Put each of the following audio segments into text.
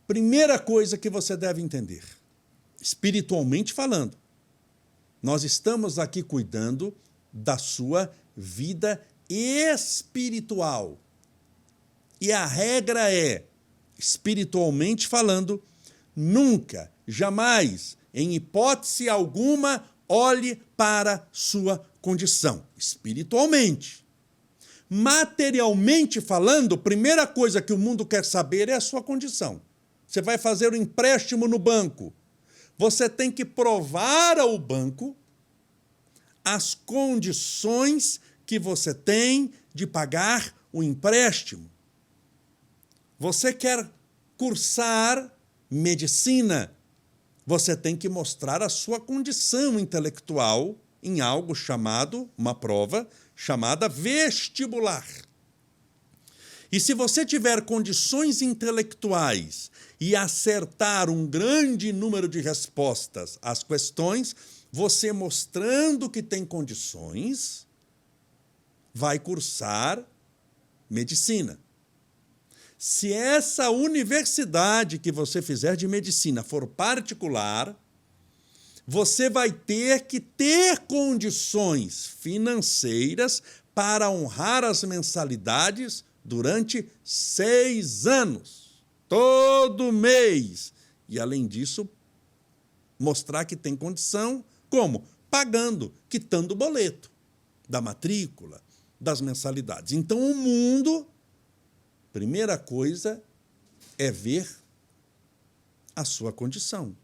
Primeira coisa que você deve entender, espiritualmente falando, nós estamos aqui cuidando da sua vida espiritual. E a regra é, espiritualmente falando, nunca, jamais, em hipótese alguma, olhe para sua condição, espiritualmente. Materialmente falando, primeira coisa que o mundo quer saber é a sua condição. Você vai fazer um empréstimo no banco. Você tem que provar ao banco as condições que você tem de pagar o empréstimo. Você quer cursar medicina. Você tem que mostrar a sua condição intelectual em algo chamado, uma prova chamada vestibular. E se você tiver condições intelectuais e acertar um grande número de respostas às questões, você mostrando que tem condições, vai cursar medicina. Se essa universidade que você fizer de medicina for particular, você vai ter que ter condições financeiras para honrar as mensalidades durante 6 anos, todo mês. E, além disso, mostrar que tem condição, como? Pagando, quitando o boleto da matrícula, das mensalidades. Então, o mundo, primeira coisa, é ver a sua condição.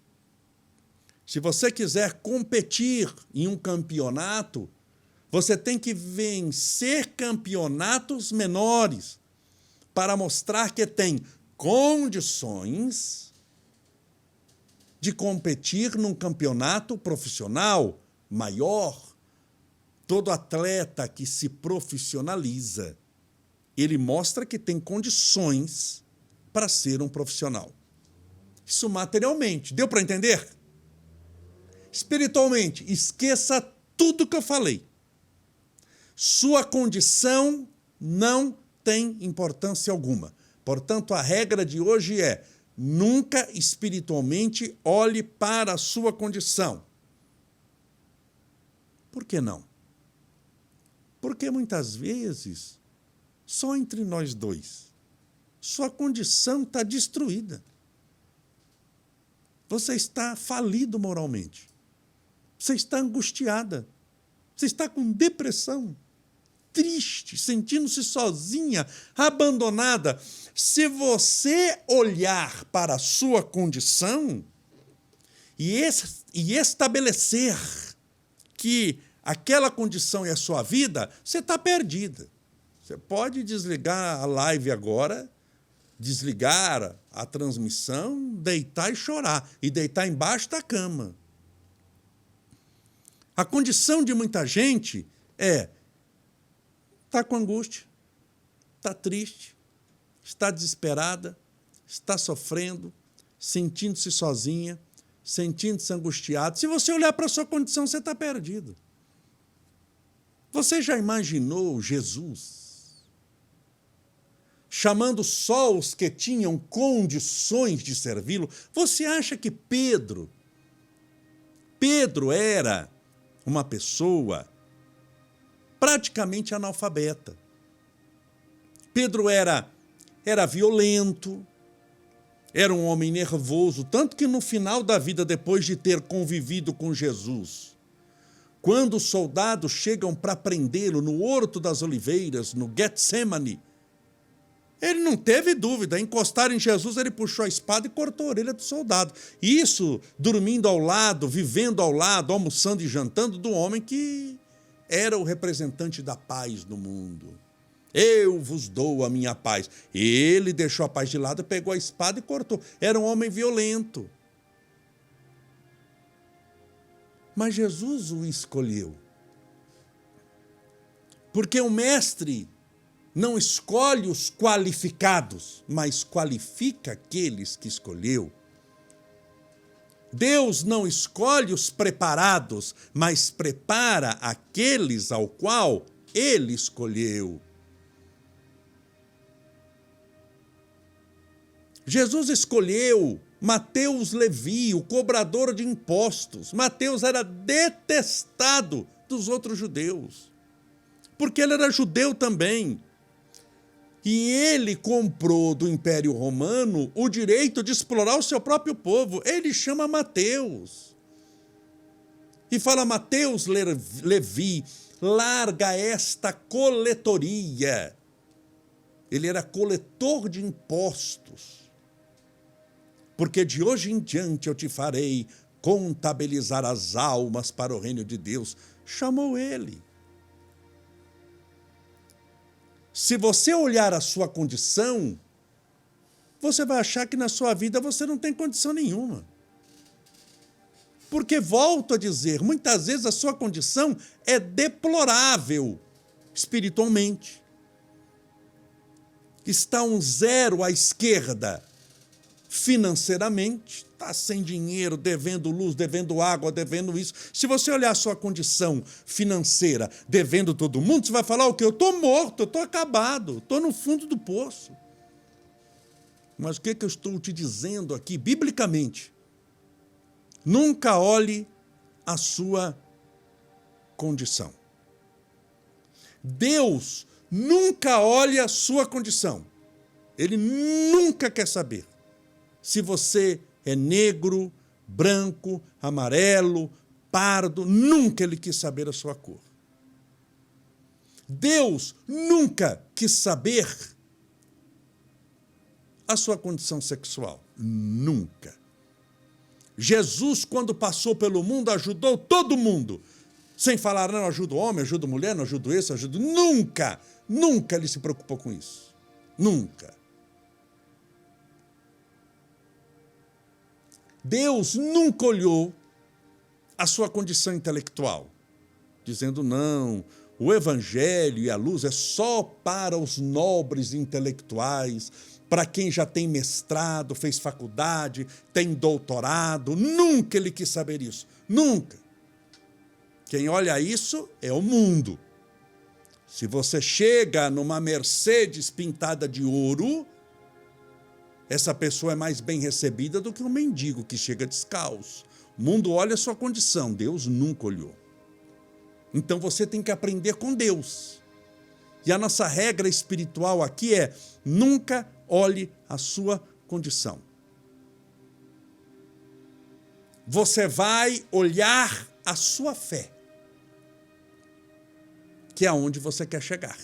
Se você quiser competir em um campeonato, você tem que vencer campeonatos menores para mostrar que tem condições de competir num campeonato profissional maior. Todo atleta que se profissionaliza, ele mostra que tem condições para ser um profissional. Isso materialmente. Deu para entender? Espiritualmente, esqueça tudo que eu falei. Sua condição não tem importância alguma. Portanto, a regra de hoje é: nunca espiritualmente olhe para a sua condição. Por que não? Porque muitas vezes, só entre nós dois, sua condição está destruída. Você está falido moralmente. Você está angustiada. Você está com depressão, triste, sentindo-se sozinha, abandonada. Se você olhar para a sua condição e estabelecer que aquela condição é a sua vida, você está perdida. Você pode desligar a live agora, desligar a transmissão, deitar e chorar, e deitar embaixo da cama. A condição de muita gente é: está com angústia, está triste, está desesperada, está sofrendo, sentindo-se sozinha, sentindo-se angustiado. Se você olhar para a sua condição, você está perdido. Você já imaginou Jesus chamando só os que tinham condições de servi-lo? Você acha que Pedro era uma pessoa praticamente analfabeta? Pedro era violento, era um homem nervoso, tanto que no final da vida, depois de ter convivido com Jesus, quando os soldados chegam para prendê-lo no Horto das Oliveiras, no Getsemane, ele não teve dúvida, encostaram em Jesus, ele puxou a espada e cortou a orelha do soldado. Isso dormindo ao lado, vivendo ao lado, almoçando e jantando do homem que era o representante da paz no mundo. Eu vos dou a minha paz. Ele deixou a paz de lado, pegou a espada e cortou. Era um homem violento. Mas Jesus o escolheu. Porque o mestre não escolhe os qualificados, mas qualifica aqueles que escolheu. Deus não escolhe os preparados, mas prepara aqueles ao qual Ele escolheu. Jesus escolheu Mateus Levi, o cobrador de impostos. Mateus era detestado dos outros judeus, porque ele era judeu também. E ele comprou do Império Romano o direito de explorar o seu próprio povo. Ele chama Mateus. E fala: Mateus Levi, larga esta coletoria. Ele era coletor de impostos. Porque de hoje em diante eu te farei contabilizar as almas para o reino de Deus. Chamou ele. Se você olhar a sua condição, você vai achar que na sua vida você não tem condição nenhuma. Porque, volto a dizer, muitas vezes a sua condição é deplorável espiritualmente. Está um zero à esquerda financeiramente, está sem dinheiro, devendo luz, devendo água, devendo isso. Se você olhar a sua condição financeira, devendo todo mundo, você vai falar o quê? Eu estou morto, eu estou acabado, estou no fundo do poço. Mas o que eu estou te dizendo aqui, biblicamente? Nunca olhe a sua condição. Deus nunca olha a sua condição. Ele nunca quer saber se você é negro, branco, amarelo, pardo. Nunca ele quis saber a sua cor. Deus nunca quis saber a sua condição sexual. Nunca. Jesus, quando passou pelo mundo, ajudou todo mundo. Sem falar, não, ajuda o homem, ajuda a mulher, não ajuda esse, ajuda... Nunca, nunca ele se preocupou com isso. Nunca. Deus nunca olhou a sua condição intelectual, dizendo, não, o evangelho e a luz é só para os nobres intelectuais, para quem já tem mestrado, fez faculdade, tem doutorado. Nunca ele quis saber isso. Nunca. Quem olha isso é o mundo. Se você chega numa Mercedes pintada de ouro, essa pessoa é mais bem recebida do que um mendigo que chega descalço. O mundo olha a sua condição, Deus nunca olhou. Então você tem que aprender com Deus. E a nossa regra espiritual aqui é: nunca olhe a sua condição. Você vai olhar a sua fé, que é aonde você quer chegar.